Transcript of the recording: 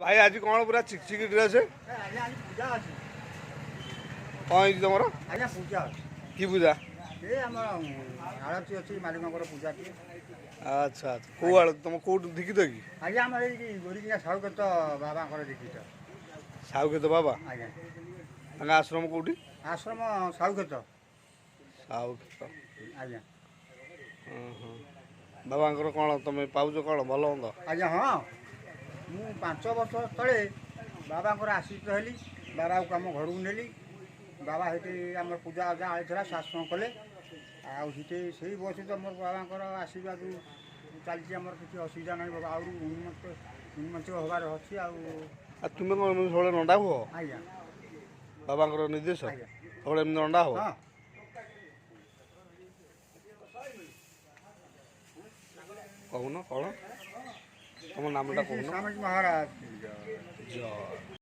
भाई आज कौन पूरा चिकचिक ड्रेस है पूजा अच्छी कौन है तुम आज्ञा पूजा कि पूजा ये आम आड़ती अच्छी मालिक पूजा की अच्छा अच्छा कौ आड़ तुम कौट देखी तो कि आज्ञा आम गोरीकिया साहुकेत बाबा देखी साहुकेत बाबा आज्ञा तांका आश्रम कौटी आश्रम साहुकेत साहुकेत आज्ञा बाबा कौन तुम पाच कौन भल मंद आज्ञा हाँ मु 5 वर्ष तले बाबा आश्रित हेली बाबा को आम घर को नेली बाबा हेटी आम पूजा अजा आईला शासन कले आते से बस तो मोर बाबा आशीर्वाद चलती आम किसी असुविधा ना बाबा आउट उन्नत हबार अच्छी तुम्हें कौन सब नंडा हुआ आज्ञा बाबा निर्देश सब नंडा हो हाँ कहून कौन तुम नामटा कहून महाराज